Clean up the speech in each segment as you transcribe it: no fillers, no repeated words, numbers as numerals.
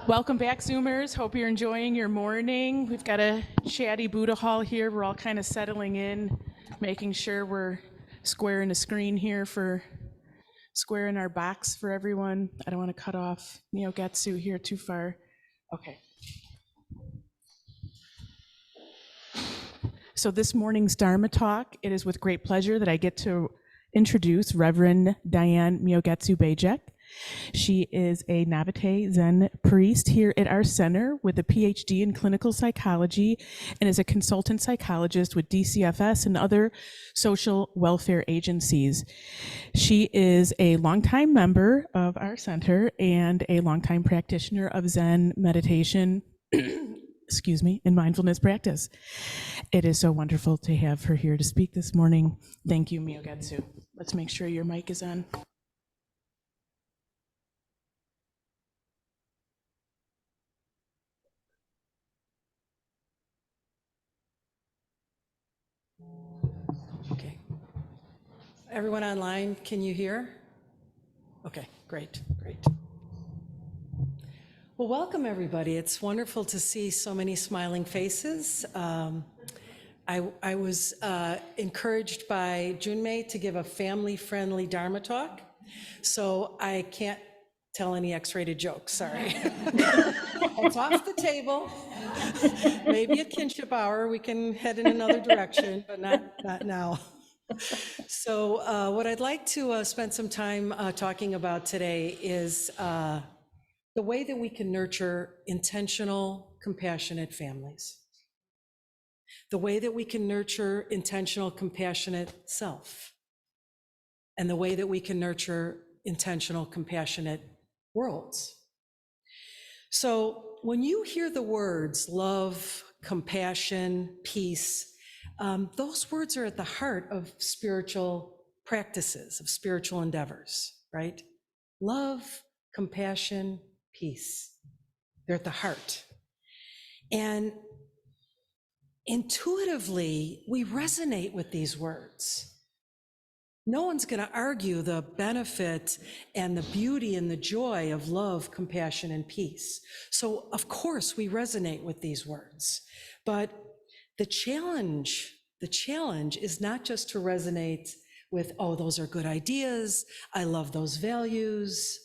Welcome back, Zoomers. Hope you're enjoying your morning. We've got a chatty Buddha hall here. We're all kind of settling in, making sure we're squaring the screen here for squaring our box for everyone. I don't want to cut off Myogetsu here too far. Okay. So this morning's Dharma talk, it is with great pleasure that I get to introduce Reverend Diane Myogetsu Bejcek. She is a Navate Zen priest here at our center with a PhD in clinical psychology and is a consultant psychologist with DCFS and other social welfare agencies. She is a longtime member of our center and a longtime practitioner of Zen meditation, and mindfulness practice. It is so wonderful to have her here to speak this morning. Thank you, Myogetsu. Let's make sure your mic is on. Okay. Everyone online, can you hear? Okay, great. Well, welcome everybody. It's wonderful to see so many smiling faces. I was encouraged by Junmei to give a family-friendly Dharma talk, so I can't tell any X-rated jokes, sorry. It's off the table. Maybe a kinship hour, we can head in another direction, but not now. So what I'd like to spend some time talking about today is the way that we can nurture intentional, compassionate families. The way that we can nurture intentional, compassionate self. And the way that we can nurture intentional, compassionate worlds. So when you hear the words love, compassion, peace, those words are at the heart of spiritual practices, of spiritual endeavors, right? Love, compassion, peace. They're at the heart. And intuitively, we resonate with these words. No one's going to argue the benefit and the beauty and the joy of love, compassion, and peace. So, of course, we resonate with these words. But the challenge is not just to resonate with, oh, those are good ideas, I love those values,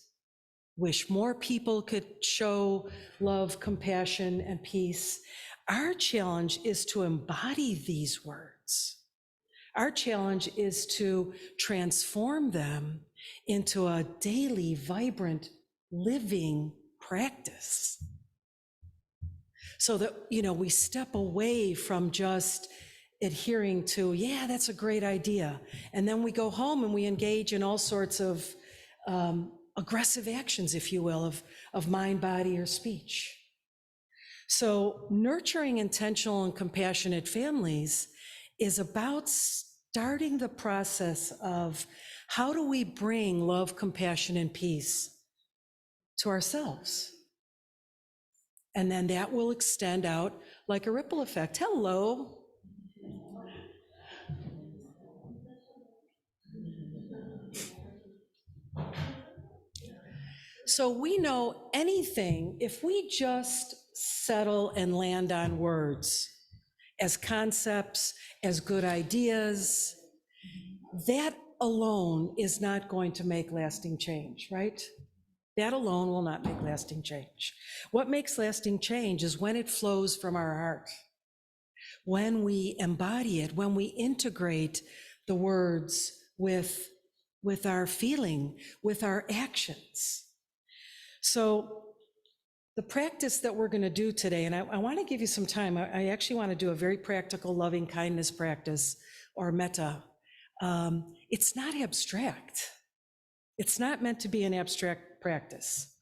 wish more people could show love, compassion, and peace. Our challenge is to embody these words. Our challenge is to transform them into a daily, vibrant, living practice. So that, we step away from just adhering to, yeah, that's a great idea. And then we go home and we engage in all sorts of aggressive actions, if you will, of mind, body, or speech. So nurturing intentional and compassionate families is about starting the process of how do we bring love, compassion, and peace to ourselves? And then that will extend out like a ripple effect. Hello. So we know anything, if we just settle and land on words as concepts, as good ideas, that alone is not going to make lasting change, right? That alone will not make lasting change. What makes lasting change is when it flows from our heart, when we embody it, when we integrate the words with our feeling, with our actions. So the practice that we're going to do today, and I want to give you some time. I actually want to do a very practical loving kindness practice, or metta. It's not abstract. It's not meant to be an abstract practice.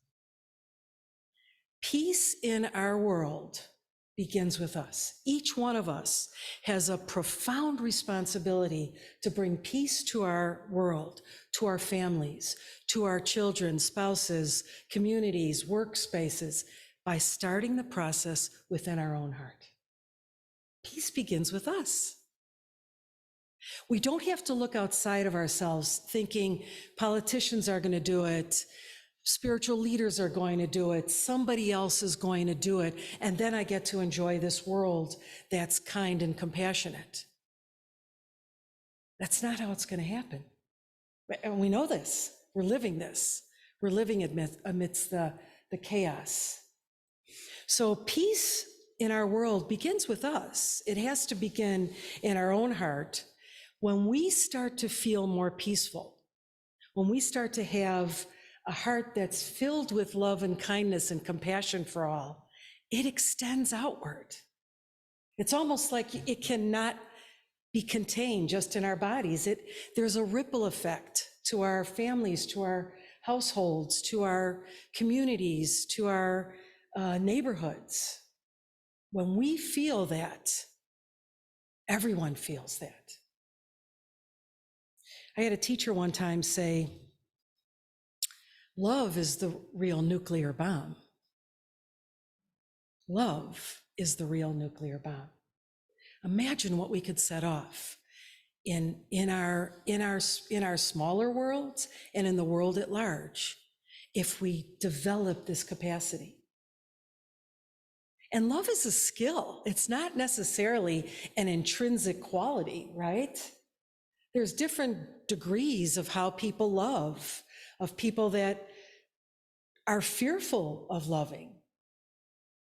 Peace in our world begins with us. Each one of us has a profound responsibility to bring peace to our world, to our families, to our children, spouses, communities, workspaces, by starting the process within our own heart. Peace begins with us. We don't have to look outside of ourselves thinking politicians are going to do it, spiritual leaders are going to do it, somebody else is going to do it, and then I get to enjoy this world that's kind and compassionate. That's not how it's going to happen. And we know this. We're living this. We're living amidst the chaos. So peace in our world begins with us. It has to begin in our own heart. When we start to feel more peaceful, when we start to have a heart that's filled with love and kindness and compassion for all, it extends outward. It's almost like it cannot be contained just in our bodies. There's a ripple effect to our families, to our households, to our communities, to our neighborhoods. When we feel that, everyone feels that. I had a teacher one time say, love is the real nuclear bomb. Love is the real nuclear bomb. Imagine what we could set off in our smaller worlds and in the world at large if we develop this capacity. And love is a skill. It's not necessarily an intrinsic quality, right? There's different degrees of how people love, of people that are fearful of loving.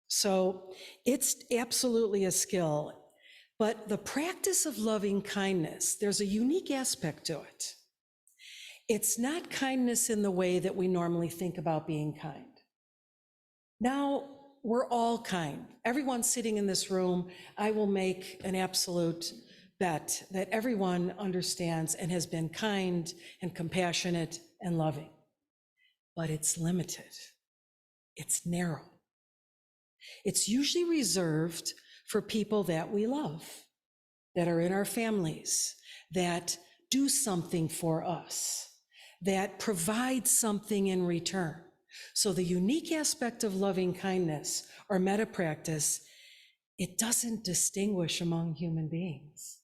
So it's absolutely a skill. But the practice of loving kindness, there's a unique aspect to it. It's not kindness in the way that we normally think about being kind. Now, we're all kind. Everyone sitting in this room, I will make an absolute bet that everyone understands and has been kind and compassionate and loving. But it's limited. It's narrow. It's usually reserved for people that we love, that are in our families, that do something for us, that provide something in return. So the unique aspect of loving kindness or metta practice, it doesn't distinguish among human beings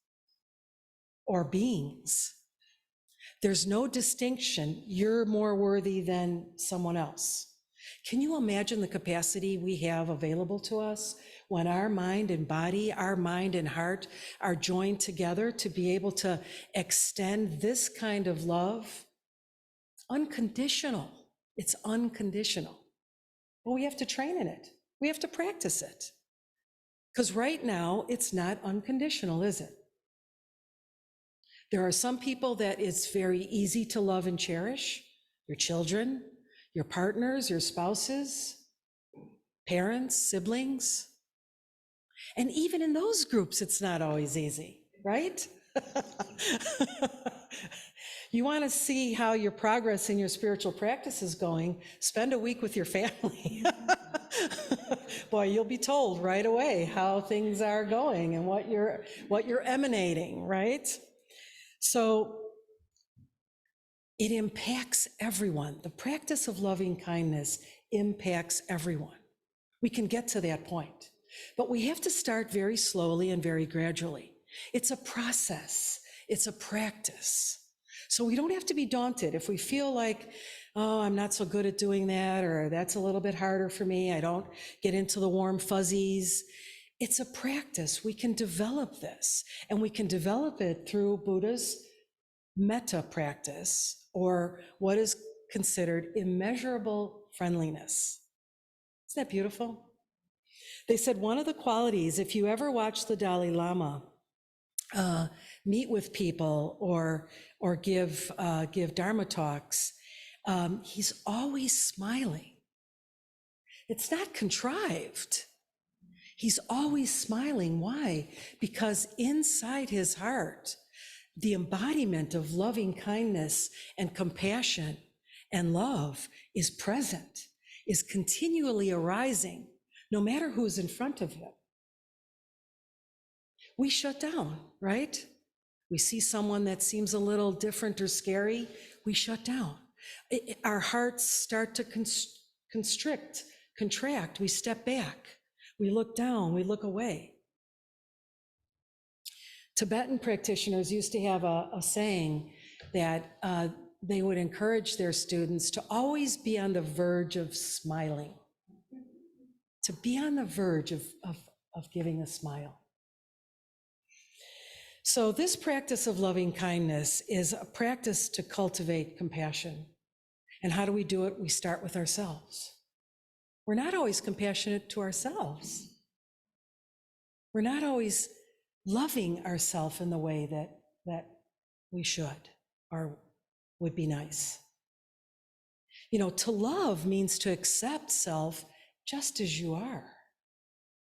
or beings. There's no distinction. You're more worthy than someone else. Can you imagine the capacity we have available to us when our mind and body, our mind and heart are joined together to be able to extend this kind of love? Unconditional. It's unconditional. But we have to train in it. We have to practice it. Because right now, it's not unconditional, is it? There are some people that it's very easy to love and cherish. Your children, your partners, your spouses, parents, siblings. And even in those groups, it's not always easy, right? You want to see how your progress in your spiritual practice is going, spend a week with your family. Boy, you'll be told right away how things are going and what you're emanating, right? So it impacts everyone. The practice of loving kindness impacts everyone. We can get to that point, but we have to start very slowly and very gradually. It's a process. It's a practice. So we don't have to be daunted. If we feel like, oh, I'm not so good at doing that, or that's a little bit harder for me, I don't get into the warm fuzzies. It's a practice. We can develop this, and we can develop it through Buddha's metta practice, or what is considered immeasurable friendliness. Isn't that beautiful? They said one of the qualities, if you ever watch the Dalai Lama meet with people or give Dharma talks, he's always smiling. It's not contrived. He's always smiling. Why? Because inside his heart, the embodiment of loving kindness and compassion and love is present, is continually arising, no matter who's in front of him. We shut down, right? We see someone that seems a little different or scary, we shut down. Our hearts start to constrict, contract, we step back, we look down, we look away. Tibetan practitioners used to have a saying that they would encourage their students to always be on the verge of smiling, to be on the verge of giving a smile. So this practice of loving kindness is a practice to cultivate compassion. And how do we do it? We start with ourselves. We're not always compassionate to ourselves. We're not always loving ourselves in the way that we should or would be nice. You know, to love means to accept self just as you are.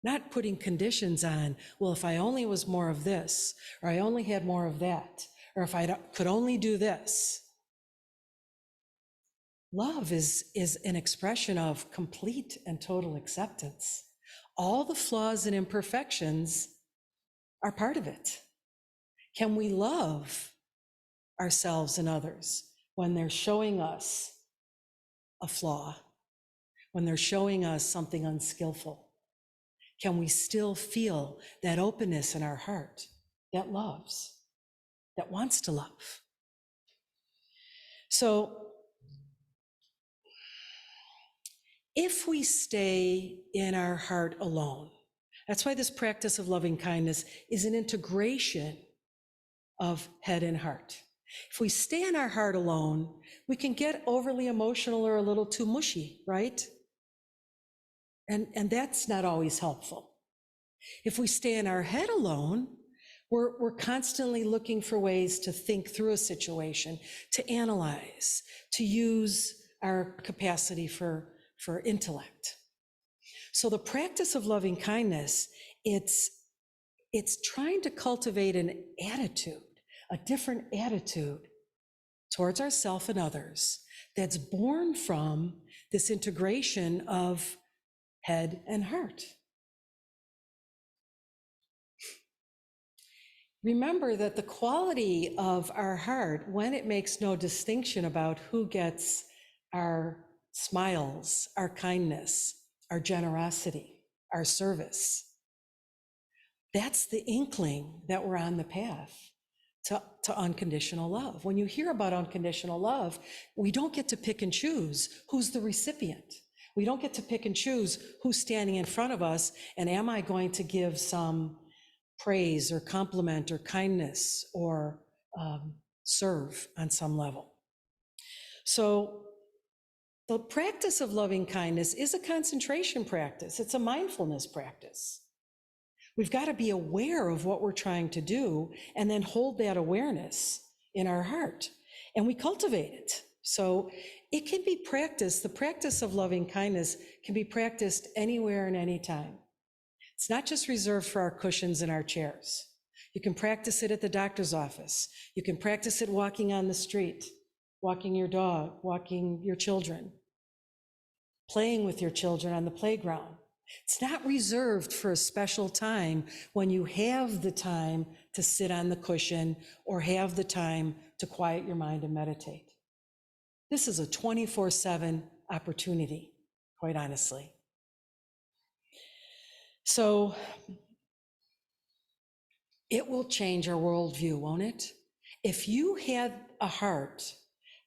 Not putting conditions on, well, if I only was more of this, or I only had more of that, or if I could only do this. Love is an expression of complete and total acceptance. All the flaws and imperfections are part of it. Can we love ourselves and others when they're showing us a flaw, when they're showing us something unskillful? Can we still feel that openness in our heart that loves, that wants to love? So if we stay in our heart alone, that's why this practice of loving kindness is an integration of head and heart. If we stay in our heart alone, we can get overly emotional or a little too mushy, right? And that's not always helpful. If we stay in our head alone, we're constantly looking for ways to think through a situation, to analyze, to use our capacity for intellect. So the practice of loving kindness, it's trying to cultivate an attitude, a different attitude towards ourselves and others that's born from this integration of head and heart. Remember that the quality of our heart, when it makes no distinction about who gets our smiles, our kindness, our generosity, our service, that's the inkling that we're on the path to unconditional love. When you hear about unconditional love, we don't get to pick and choose who's the recipient. We don't get to pick and choose who's standing in front of us, and am I going to give some praise or compliment or kindness or serve on some level. So the practice of loving kindness is a concentration practice. It's a mindfulness practice. We've got to be aware of what we're trying to do and then hold that awareness in our heart, and we cultivate it. So it can be practiced. The practice of loving kindness can be practiced anywhere and anytime. It's not just reserved for our cushions and our chairs. You can practice it at the doctor's office. You can practice it walking on the street, walking your dog, walking your children, playing with your children on the playground. It's not reserved for a special time when you have the time to sit on the cushion or have the time to quiet your mind and meditate. This is a 24/7 opportunity, quite honestly. So it will change our worldview, won't it? If you had a heart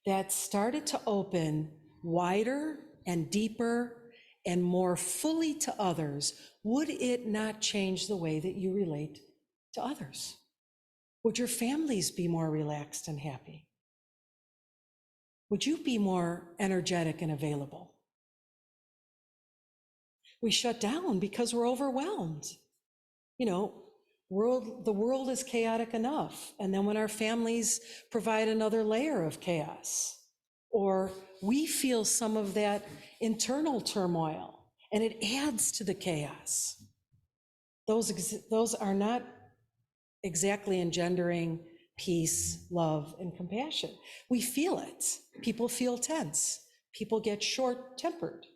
that started to open wider and deeper and more fully to others, would it not change the way that you relate to others? Would your families be more relaxed and happy? Would you be more energetic and available? We shut down because we're overwhelmed. You know, the world is chaotic enough. And then when our families provide another layer of chaos, or we feel some of that internal turmoil, and it adds to the chaos. Those are not exactly engendering peace, love, and compassion. We feel it. People feel tense. People get short-tempered.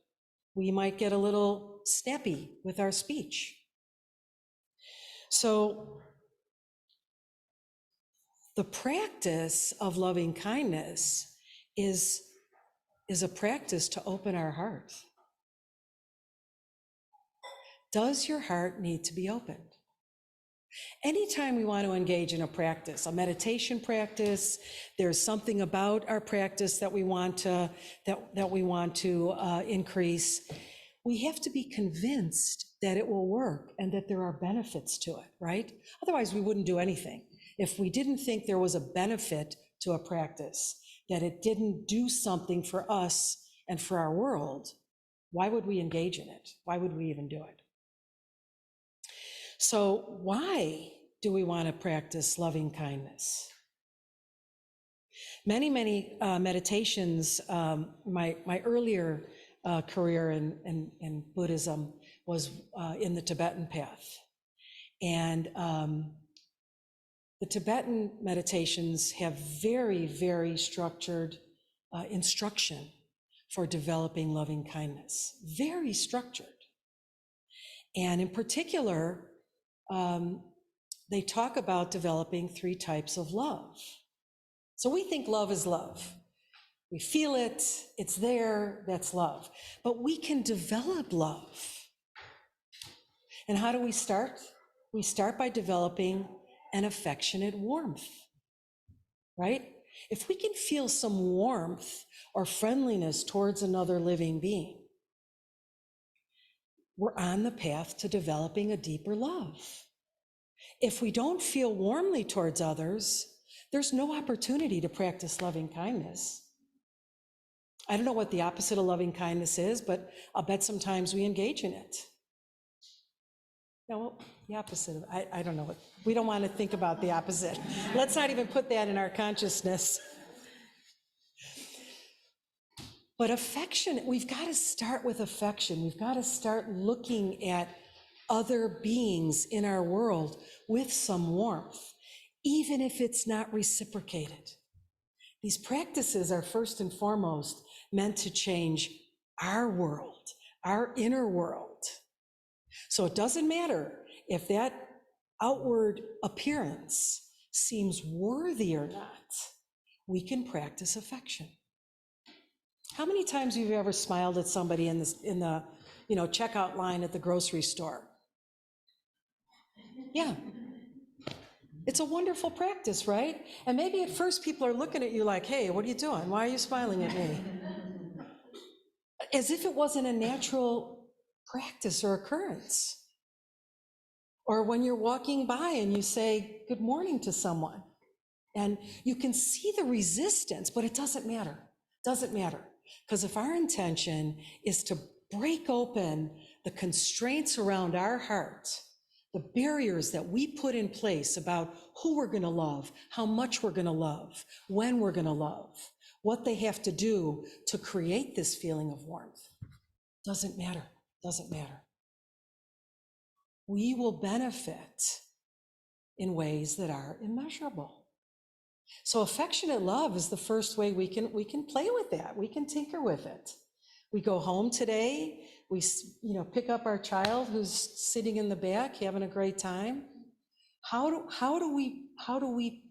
We might get a little snappy with our speech. So the practice of loving kindness is a practice to open our heart. Does your heart need to be opened? Anytime we want to engage in a practice, a meditation practice, there's something about our practice that we want to increase. We have to be convinced that it will work and that there are benefits to it, right? Otherwise, we wouldn't do anything. If we didn't think there was a benefit to a practice, that it didn't do something for us and for our world, why would we engage in it? Why would we even do it? So why do we want to practice loving kindness? Many meditations, my earlier career in Buddhism was in the Tibetan path. And the Tibetan meditations have very, very structured instruction for developing loving kindness, very structured. And in particular, they talk about developing 3 types of love. So we think love is love. We feel it, it's there, that's love. But we can develop love. And how do we start? We start by developing an affectionate warmth, right? If we can feel some warmth or friendliness towards another living being, we're on the path to developing a deeper love. If we don't feel warmly towards others, there's no opportunity to practice loving kindness. I don't know what the opposite of loving kindness is, but I'll bet sometimes we engage in it. No, the opposite of, I don't know what, we don't want to think about the opposite. Let's not even put that in our consciousness. But affection, we've got to start with affection. We've got to start looking at other beings in our world with some warmth, even if it's not reciprocated. These practices are first and foremost meant to change our world, our inner world. So it doesn't matter if that outward appearance seems worthy or not, we can practice affection. How many times have you ever smiled at somebody in the checkout line at the grocery store? Yeah. It's a wonderful practice, right? And maybe at first people are looking at you like, hey, what are you doing? Why are you smiling at me? As if it wasn't a natural practice or occurrence. Or when you're walking by and you say good morning to someone, and you can see the resistance, but it doesn't matter. Doesn't matter. Because if our intention is to break open the constraints around our heart, the barriers that we put in place about who we're going to love, how much we're going to love, when we're going to love, what they have to do to create this feeling of warmth, doesn't matter. Doesn't matter. We will benefit in ways that are immeasurable. So affectionate love is the first way we can play with that. We can tinker with it. We go home today, we pick up our child who's sitting in the back having a great time. How do we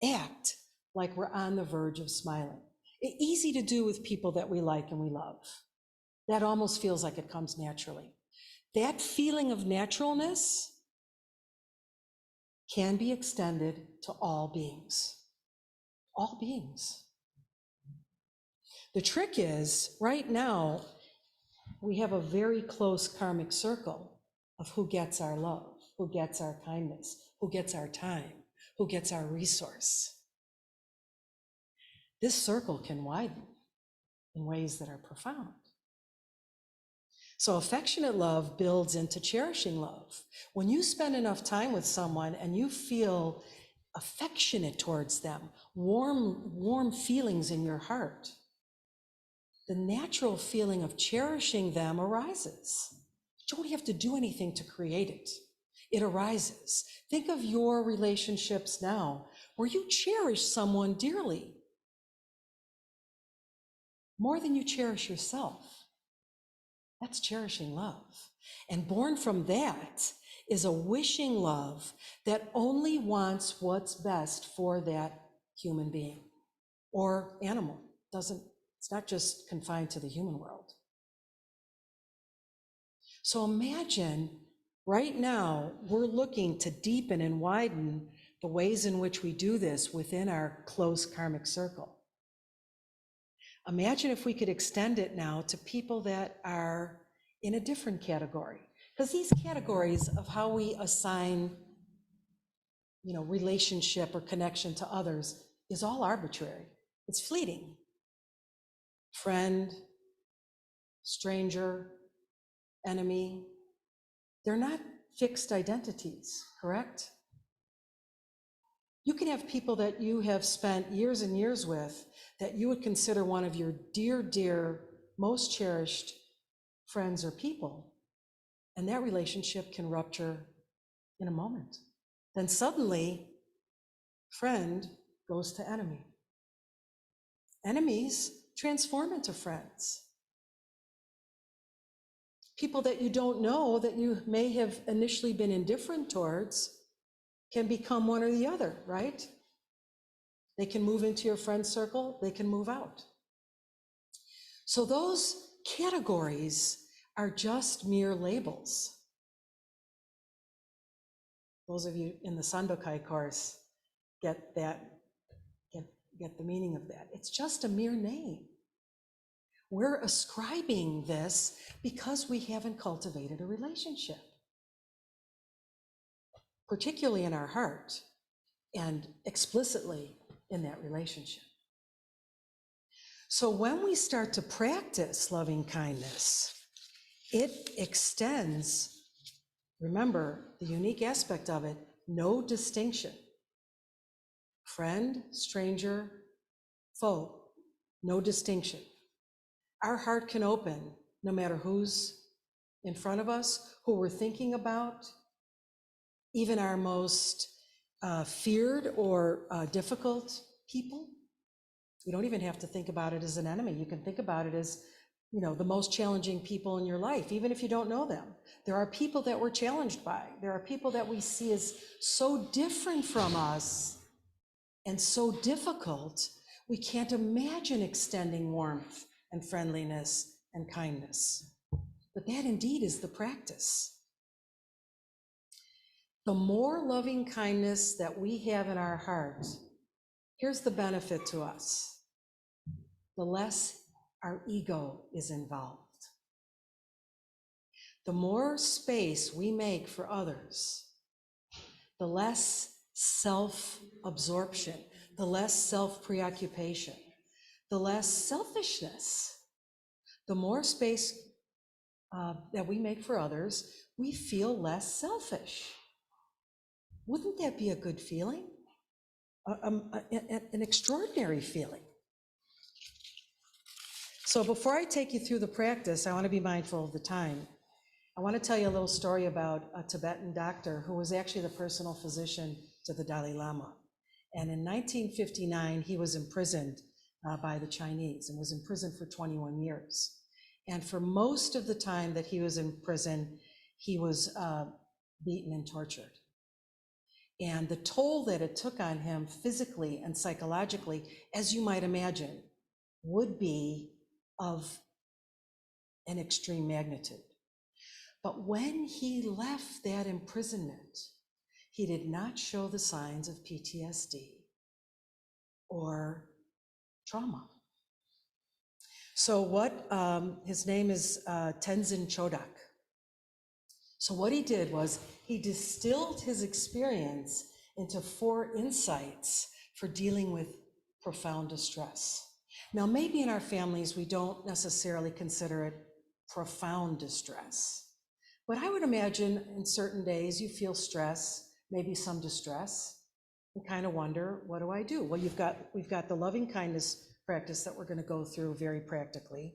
act like we're on the verge of smiling? Easy to do with people that we like and we love. That almost feels like it comes naturally. That feeling of naturalness can be extended to all beings. All beings. The trick is, right now, we have a very close karmic circle of who gets our love, who gets our kindness, who gets our time, who gets our resource. This circle can widen in ways that are profound. So affectionate love builds into cherishing love. When you spend enough time with someone and you feel affectionate towards them, warm feelings in your heart, the natural feeling of cherishing them arises. You don't have to do anything to create it. It arises. Think of your relationships now where you cherish someone dearly, more than you cherish yourself. That's cherishing love. And born from that is a wishing love that only wants what's best for that human being or animal. It's not just confined to the human world. So imagine Right now, we're looking to deepen and widen the ways in which we do this within our close karmic circle. Imagine if we could extend it now to people that are in a different category, because these categories of how we assign, relationship or connection to others is all arbitrary. It's fleeting. Friend, stranger, enemy, they're not fixed identities, correct? You can have people that you have spent years and years with that you would consider one of your dear, dear, most cherished friends or people, and that relationship can rupture in a moment. Then suddenly, friend goes to enemy. Enemies transform into friends. People that you don't know, that you may have initially been indifferent towards, can become one or the other, right? They can move into your friend circle, they can move out. So those categories are just mere labels. Those of you in the Sandokai course get the meaning of that. It's just a mere name. We're ascribing this because we haven't cultivated a relationship, particularly in our heart and explicitly in that relationship. So when we start to practice loving kindness, it extends, remember the unique aspect of it, no distinction. Friend, stranger, foe, no distinction. Our heart can open no matter who's in front of us, who we're thinking about, even our most feared or difficult people. You don't even have to think about it as an enemy. You can think about it as, the most challenging people in your life, even if you don't know them. There are people that we're challenged by. There are people that we see as so different from us and so difficult, we can't imagine extending warmth and friendliness and kindness. But that indeed is the practice. The more loving kindness that we have in our heart, here's the benefit to us. The less our ego is involved. The more space we make for others, the less self-absorption, the less self-preoccupation, the less selfishness. The more space that we make for others, we feel less selfish. Wouldn't that be a good feeling? An extraordinary feeling. So before I take you through the practice, I want to be mindful of the time. I want to tell you a little story about a Tibetan doctor who was actually the personal physician to the Dalai Lama. And in 1959, he was imprisoned by the Chinese and was imprisoned for 21 years. And for most of the time that he was in prison, he was beaten and tortured. And the toll that it took on him physically and psychologically, as you might imagine, would be of an extreme magnitude. But when he left that imprisonment, he did not show the signs of PTSD or trauma. So his name is Tenzin Chodak. So what he did was he distilled his experience into 4 insights for dealing with profound distress. Now, maybe in our families, we don't necessarily consider it profound distress, but I would imagine in certain days you feel stress, maybe some distress, and kind of wonder, what do I do? Well, we've got the loving kindness practice that we're going to go through very practically.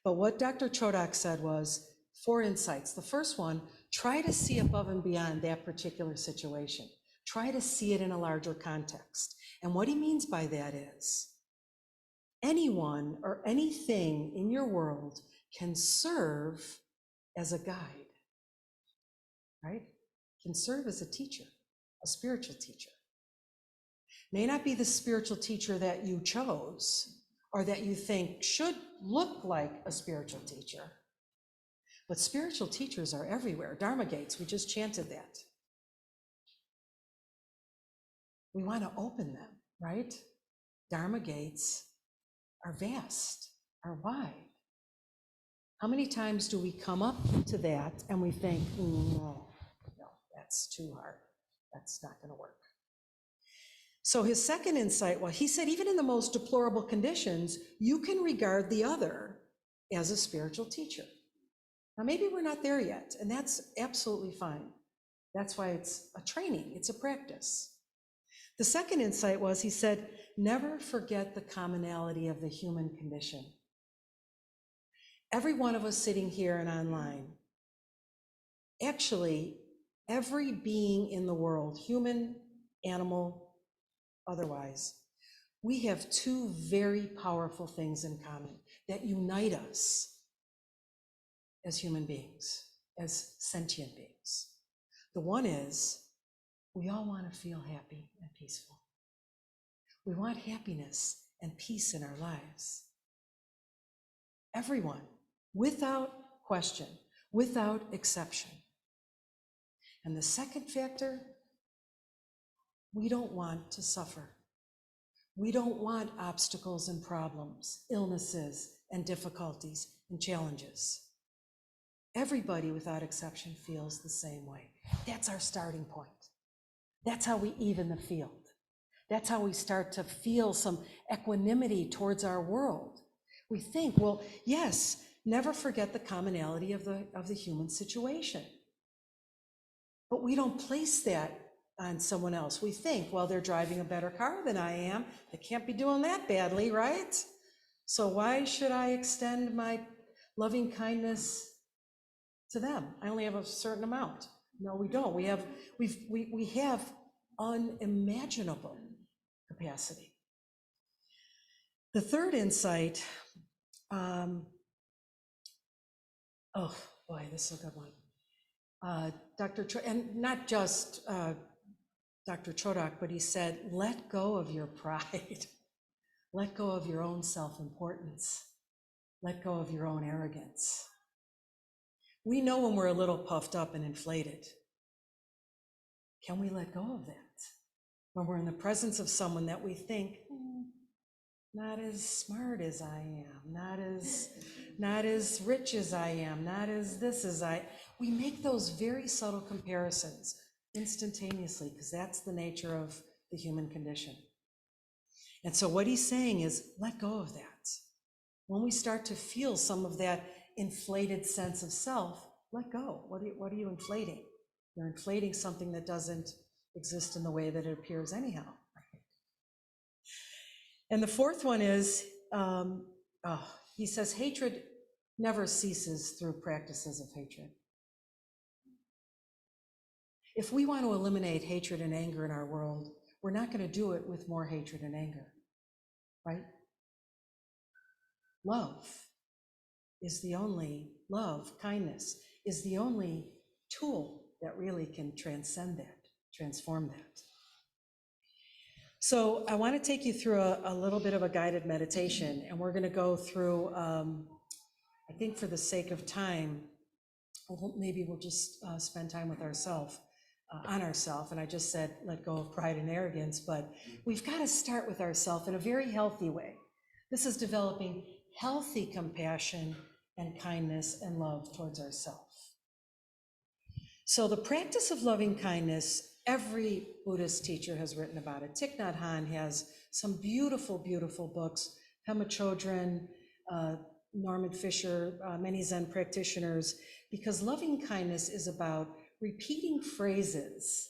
But what Dr. Chodak said was 4 insights. The first one, try to see above and beyond that particular situation. Try to see it in a larger context. And what he means by that is, anyone or anything in your world can serve as a guide, right? Can serve as a teacher, a spiritual teacher. May not be the spiritual teacher that you chose or that you think should look like a spiritual teacher, But spiritual teachers are everywhere. Dharma gates, we just chanted that. We want to open them, right? Dharma gates are vast, are wide. How many times do we come up to that and we think, no, that's too hard. That's not going to work. So his second insight, well, he said, even in the most deplorable conditions, you can regard the other as a spiritual teacher. Now, maybe we're not there yet, and that's absolutely fine. That's why it's a training, it's a practice. The second insight was, he said, never forget the commonality of the human condition. Every one of us sitting here and online, actually, every being in the world, human, animal, otherwise, we have two very powerful things in common that unite us as human beings, as sentient beings. The one is, we all want to feel happy and peaceful. We want happiness and peace in our lives. Everyone, without question, without exception. And the second factor, we don't want to suffer. We don't want obstacles and problems, illnesses and difficulties and challenges. Everybody without exception feels the same way. That's our starting point. That's how we even the field. That's how we start to feel some equanimity towards our world. We think, well, yes, never forget the commonality of the human situation. But we don't place that on someone else. We think, well, they're driving a better car than I am. They can't be doing that badly, right? So why should I extend my loving kindness to them? I only have a certain amount. No, we don't. We have unimaginable capacity. The third insight, oh boy, this is a good one. And not just Dr. Chodak, but he said, let go of your pride. Let go of your own self-importance. Let go of your own arrogance. We know when we're a little puffed up and inflated. Can we let go of that? When we're in the presence of someone that we think, not as smart as I am, not as rich as I am, not as this as we make those very subtle comparisons instantaneously, because that's the nature of the human condition. And so what he's saying is, let go of that. When we start to feel some of that inflated sense of self, let go. What are you inflating? You're inflating something that doesn't exist in the way that it appears anyhow. And the fourth one is, he says, hatred never ceases through practices of hatred. If we want to eliminate hatred and anger in our world, we're not going to do it with more hatred and anger, right? Love, kindness is the only tool that really can transcend that, transform that. So I want to take you through a little bit of a guided meditation, and we're going to go through, I think for the sake of time, maybe we'll just spend time with ourselves, on ourselves. And I just said, let go of pride and arrogance, but we've got to start with ourselves in a very healthy way. This is developing healthy compassion and kindness and love towards ourselves. So the practice of loving kindness, every Buddhist teacher has written about it. Thich Nhat Hanh has some beautiful, beautiful books. Pema Chodron, Norman Fisher, many Zen practitioners, because loving kindness is about repeating phrases,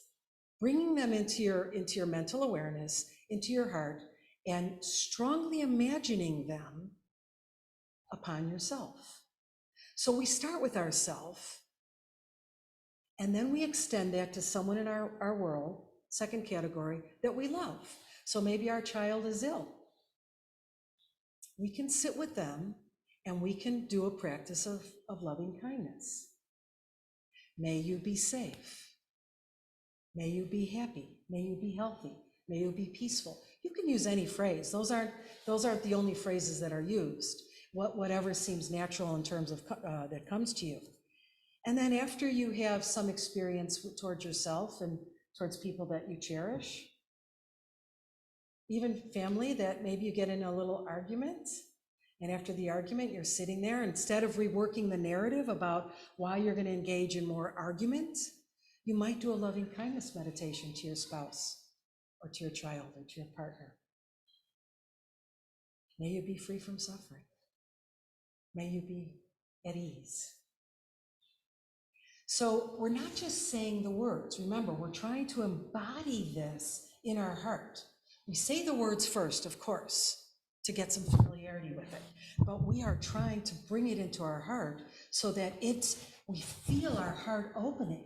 bringing them into your mental awareness, into your heart, and strongly imagining them upon yourself. So we start with ourself, and then we extend that to someone in our world, second category, that we love. So maybe our child is ill. We can sit with them and we can do a practice of loving kindness. May you be safe. May you be happy. May you be healthy. May you be peaceful. You can use any phrase. Those aren't the only phrases that are used. Whatever seems natural in terms of that comes to you. And then after you have some experience towards yourself and towards people that you cherish, even family that maybe you get in a little argument, and after the argument, you're sitting there, instead of reworking the narrative about why you're going to engage in more argument, you might do a loving kindness meditation to your spouse or to your child or to your partner. May you be free from suffering. May you be at ease. So we're not just saying the words. Remember, we're trying to embody this in our heart. We say the words first, of course, to get some familiarity with it, but we are trying to bring it into our heart so that we feel our heart opening.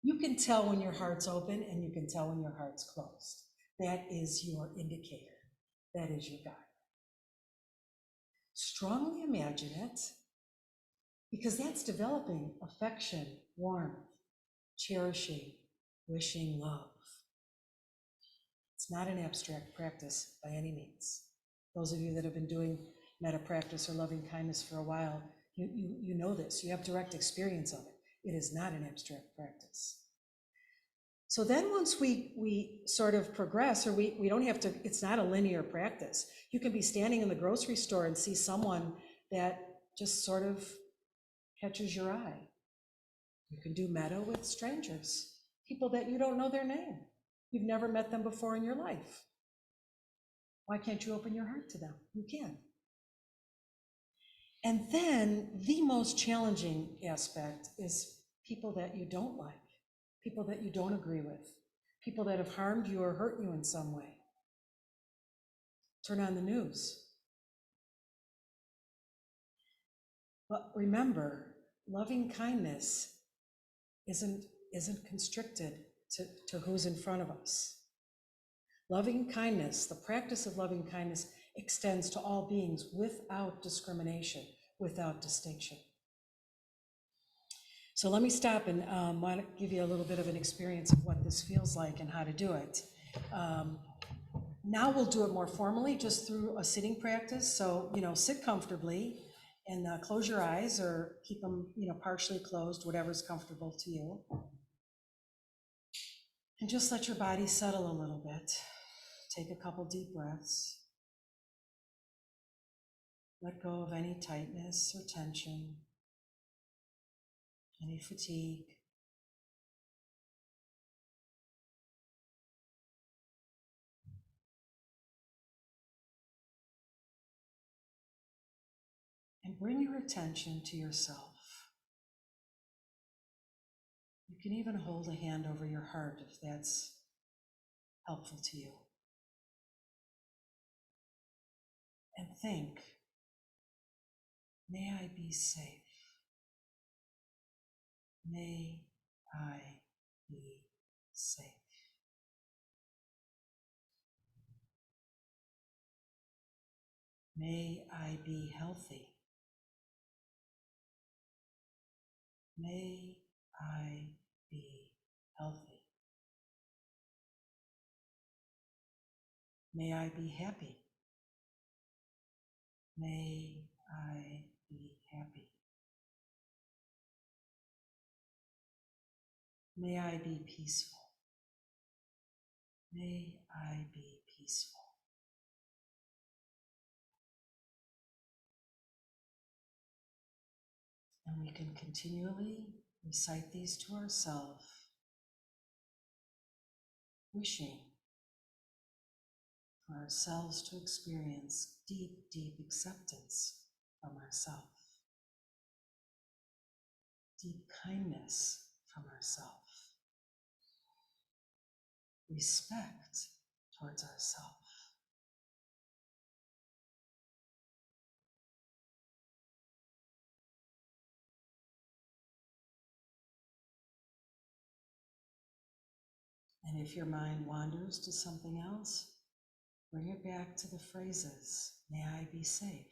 You can tell when your heart's open and you can tell when your heart's closed. That is your indicator. That is your guide. Strongly imagine it, because that's developing affection, warmth, cherishing, wishing love. It's not an abstract practice by any means. Those of you that have been doing metta practice or loving kindness for a while, you know this. You have direct experience of it. It is not an abstract practice. So then once we sort of progress, or we don't have to, it's not a linear practice. You can be standing in the grocery store and see someone that just sort of catches your eye. You can do metta with strangers, people that you don't know their name. You've never met them before in your life. Why can't you open your heart to them? You can. And then the most challenging aspect is people that you don't like, people that you don't agree with, people that have harmed you or hurt you in some way. Turn on the news. But remember, loving kindness isn't constricted to who's in front of us. Loving kindness, the practice of loving kindness, extends to all beings without discrimination, without distinction. So let me stop and want to give you a little bit of an experience of what this feels like and how to do it. Now we'll do it more formally, just through a sitting practice. So, sit comfortably and close your eyes, or keep them, partially closed, whatever's comfortable to you. And just let your body settle a little bit. Take a couple deep breaths. Let go of any tightness or tension, any fatigue. And bring your attention to yourself. You can even hold a hand over your heart if that's helpful to you. And think, may I be safe. May I be safe. May I be healthy. May I be healthy. May I be happy. May I be happy. May I be peaceful. May I be peaceful. And we can continually recite these to ourselves, wishing for ourselves to experience deep, deep acceptance from ourselves, deep kindness from ourselves, respect towards ourselves. And if your mind wanders to something else, bring it back to the phrases, may I be safe,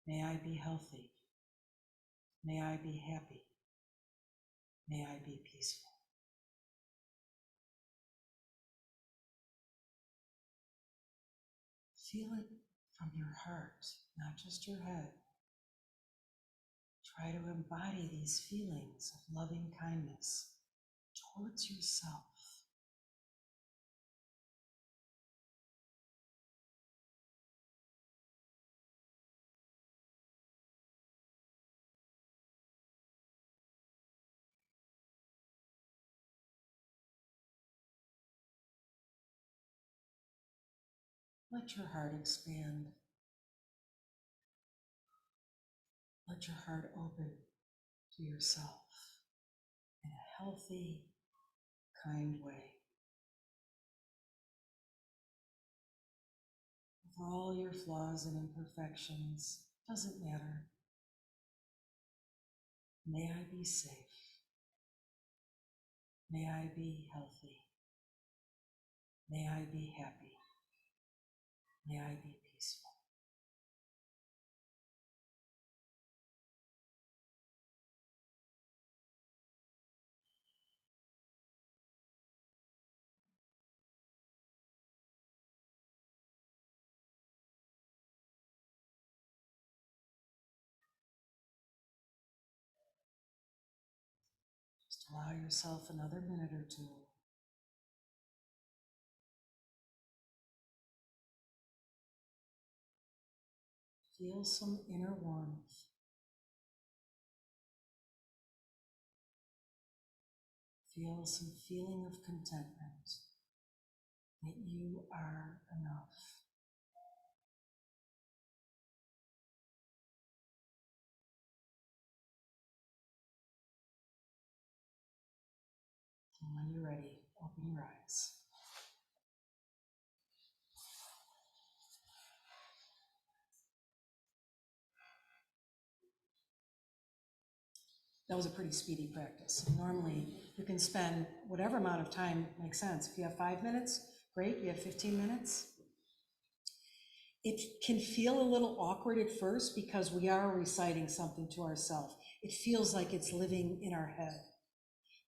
may I be healthy, may I be happy, may I be peaceful. Feel it from your heart, not just your head. Try to embody these feelings of loving kindness towards yourself. Let your heart expand. Let your heart open to yourself in a healthy, kind way. With all your flaws and imperfections, doesn't matter. May I be safe. May I be healthy. May I be happy. May I be peaceful. Just allow yourself another minute or two. Feel some inner warmth. Feel some feeling of contentment that you are enough. And when you're ready, open your eyes. That was a pretty speedy practice. Normally, you can spend whatever amount of time makes sense. If you have 5 minutes, great. You have 15 minutes. It can feel a little awkward at first because we are reciting something to ourselves. It feels like it's living in our head.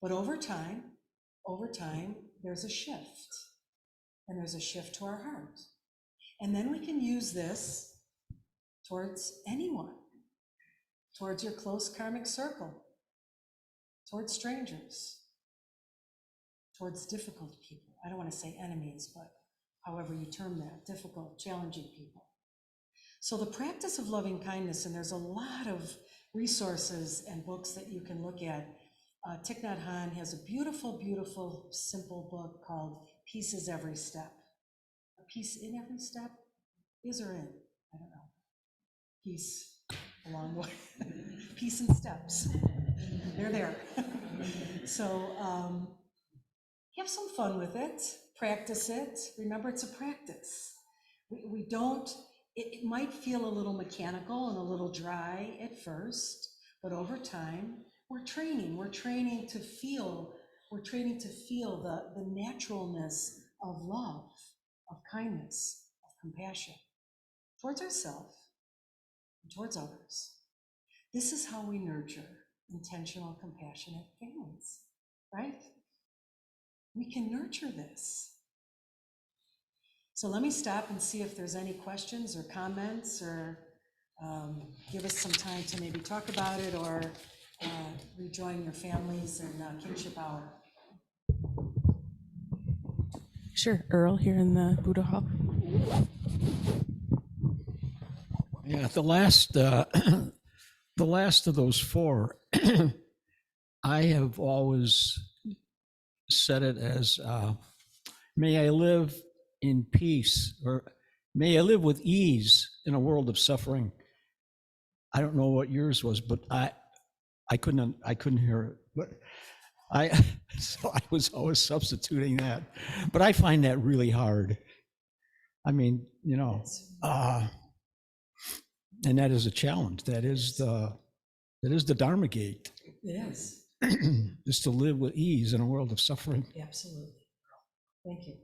But over time, there's a shift. And there's a shift to our heart. And then we can use this towards anyone, towards your close karmic circle, towards strangers, towards difficult people. I don't want to say enemies, but however you term that, difficult, challenging people. So the practice of loving kindness, and there's a lot of resources and books that you can look at. Thich Nhat Hanh has a beautiful, beautiful, simple book called Peace is Every Step. A peace in every step? Is or in? I don't know. Peace along the way. Peace in steps. They're there. So have some fun with it. Practice it. Remember, it's a practice. We don't, it might feel a little mechanical and a little dry at first, but over time, we're training to feel the naturalness of love, of kindness, of compassion towards ourselves and towards others. This is how we nurture intentional, compassionate families, right? We can nurture this. So let me stop and see if there's any questions or comments, or give us some time to maybe talk about it, or rejoin your families in kinship hour. Sure, Earl here in the Buddha Hall. Yeah, the last of those four, I have always said it as, may I live in peace, or may I live with ease in a world of suffering. I don't know what yours was, but I couldn't hear it. But so I was always substituting that. But I find that really hard. I mean, and that is a challenge. That is the Dharma gate. It is. Just to live with ease in a world of suffering. Absolutely. Thank you.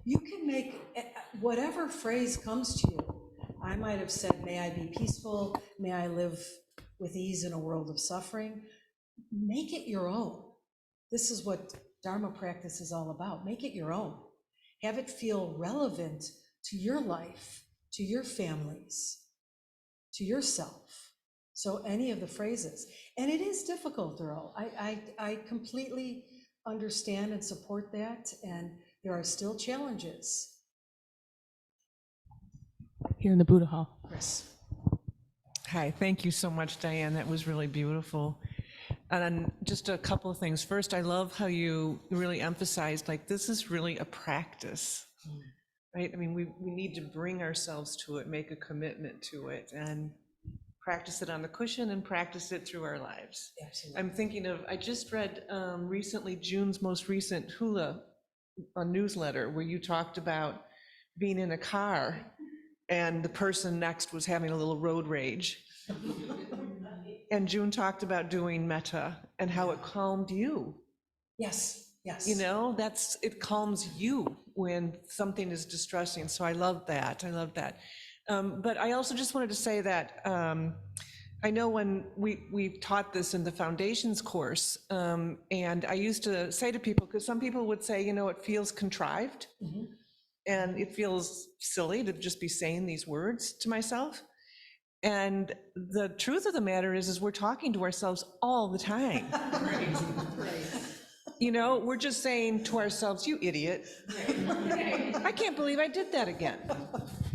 You can make whatever phrase comes to you. I might have said, may I be peaceful, may I live with ease in a world of suffering. Make it your own. This is what Dharma practice is all about. Make it your own. Have it feel relevant to your life, to your families, to yourself. So any of the phrases, and it is difficult, Earl. I completely understand and support that, and there are still challenges. Here in the Buddha Hall. Chris. Hi, thank you so much, Diane. That was really beautiful. And just a couple of things. First, I love how you really emphasized, like, this is really a practice, right? I mean, we need to bring ourselves to it, make a commitment to it, and practice it on the cushion and practice it through our lives. Absolutely. I'm thinking of, I just read recently June's most recent hula newsletter where you talked about being in a car and the person next was having a little road rage. And June talked about doing metta and how it calmed you. Yes, yes. You know, it calms you when something is distressing. So I love that. I love that. But I also just wanted to say that I know when we taught this in the foundations course, and I used to say to people, because some people would say, you know, it feels contrived. Mm-hmm. And it feels silly to just be saying these words to myself. And the truth of the matter is we're talking to ourselves all the time. You know, we're just saying to ourselves, you idiot. I can't believe I did that again.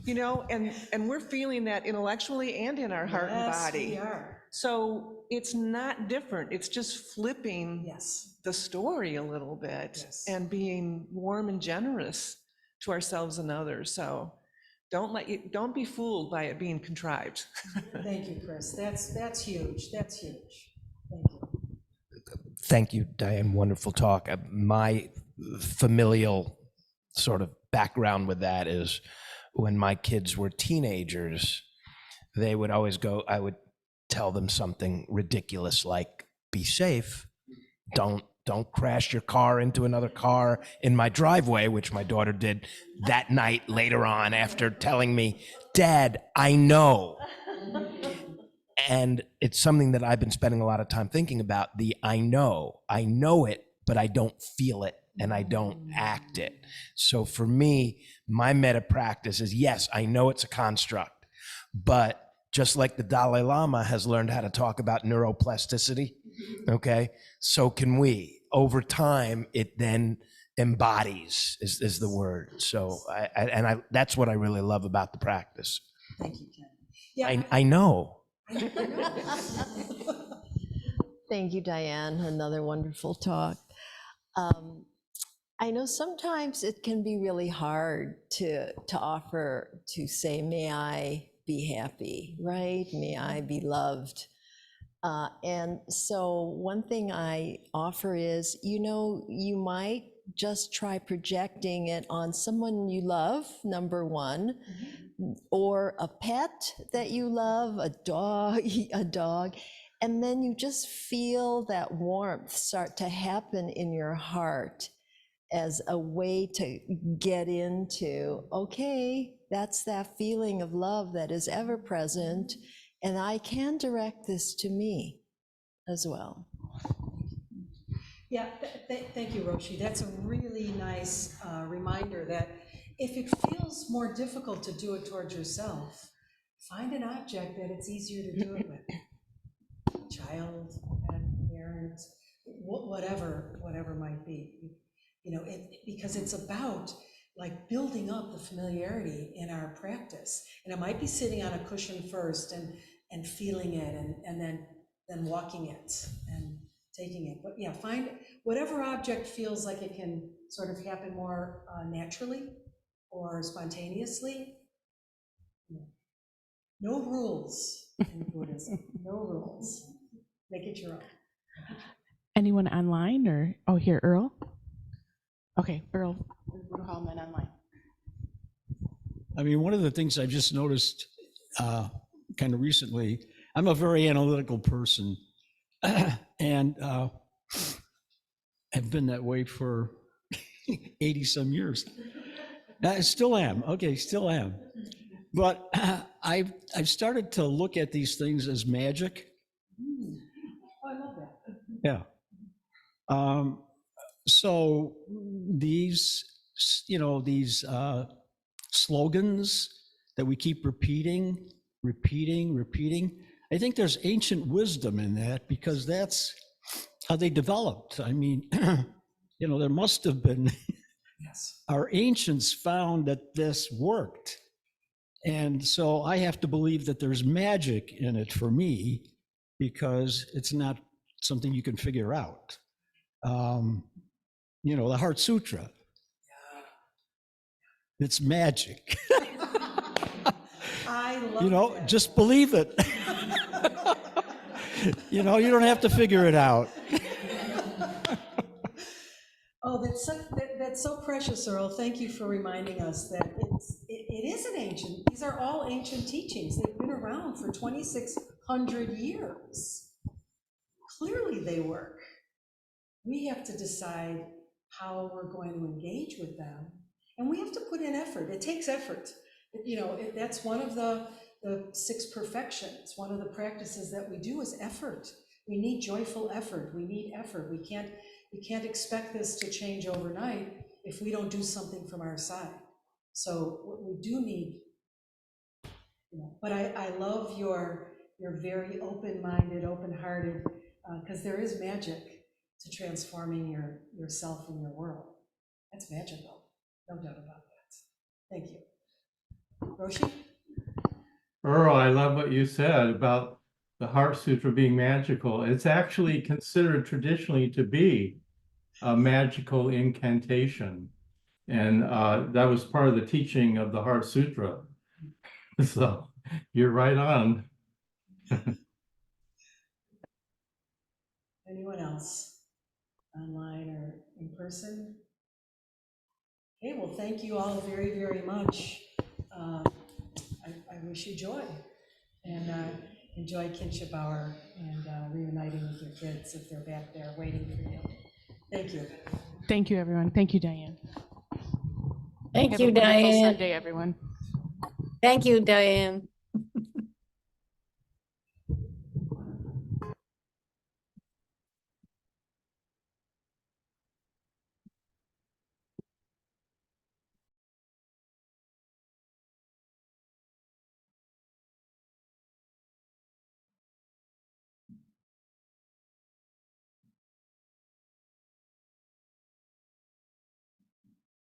You know, and we're feeling that intellectually and in our heart and body. Yes, we are. So it's not different. It's just flipping Yes. the story a little bit. Yes. And being warm and generous to ourselves and others. So don't be fooled by it being contrived. Thank you, Chris. That's huge. That's huge. Thank you. Thank you, Diane. Wonderful talk. My familial sort of background with that is when my kids were teenagers, they would always go, I would tell them something ridiculous like, be safe, don't crash your car into another car in my driveway, which my daughter did that night later on after telling me, Dad, I know. And it's something that I've been spending a lot of time thinking about, the I know it, but I don't feel it and I don't act it. So for me, my meta practice is, yes, I know it's a construct, but just like the Dalai Lama has learned how to talk about neuroplasticity, okay, so can we. Over time, it then embodies is the word. So that's what I really love about the practice. Thank you, Ken. Yeah, I know. Thank you, Diane. Another wonderful talk. I know sometimes it can be really hard to offer to say, may I be happy, right? May I be loved. And so one thing I offer is, you know, you might just try projecting it on someone you love, number one, or a pet that you love, a dog, and then you just feel that warmth start to happen in your heart as a way to get into, okay, that's that feeling of love that is ever present, and I can direct this to me as well. yeah. Thank you, Roshi. That's a really nice reminder that if it feels more difficult to do it towards yourself, find an object that it's easier to do it with. Child, parent, whatever might be. You know, because it's about like building up the familiarity in our practice. And it might be sitting on a cushion first and feeling it and then walking it and taking it. But yeah, find whatever object feels like it can sort of happen more naturally or spontaneously. No rules in Buddhism, no rules. Make it your own. Anyone online or, oh, here, Earl? Okay, Earl, Buddha Hall, men online. I mean, one of the things I just noticed kind of recently, I'm a very analytical person and have been that way for 80 some years. I still am. Okay, still am. But I've started to look at these things as magic. Oh, I love that. Yeah. So these, you know, these slogans that we keep repeating, I think there's ancient wisdom in that, because that's how they developed. I mean, there must have been, Yes. our ancients found that this worked. And so I have to believe that there's magic in it for me, because it's not something you can figure out. The Heart Sutra, it's magic. I love that. Just believe it. You don't have to figure it out. Oh, that's so precious, Earl. Thank you for reminding us that it is an ancient, these are all ancient teachings. They've been around for 2,600 years. Clearly they work. We have to decide how we're going to engage with them. And we have to put in effort. It takes effort. That's one of the 6 perfections. One of the practices that we do is effort. We need joyful effort. We need effort. We can't expect this to change overnight if we don't do something from our side. So we do need, but I love your very open-minded, open-hearted, because there is magic to transforming yourself and your world. That's magical, no doubt about that. Thank you. Roshi? Earl, I love what you said about the Heart Sutra being magical. It's actually considered traditionally to be a magical incantation. And that was part of the teaching of the Heart Sutra. So you're right on. Anyone else? Online or in person? Okay, well, thank you all very, very much. I wish you joy, and enjoy kinship hour and reuniting with your kids if they're back there waiting for you. Thank you. Thank you, everyone. Thank you, Diane. Thank Have you, a wonderful Diane. Sunday, everyone. Thank you, Diane.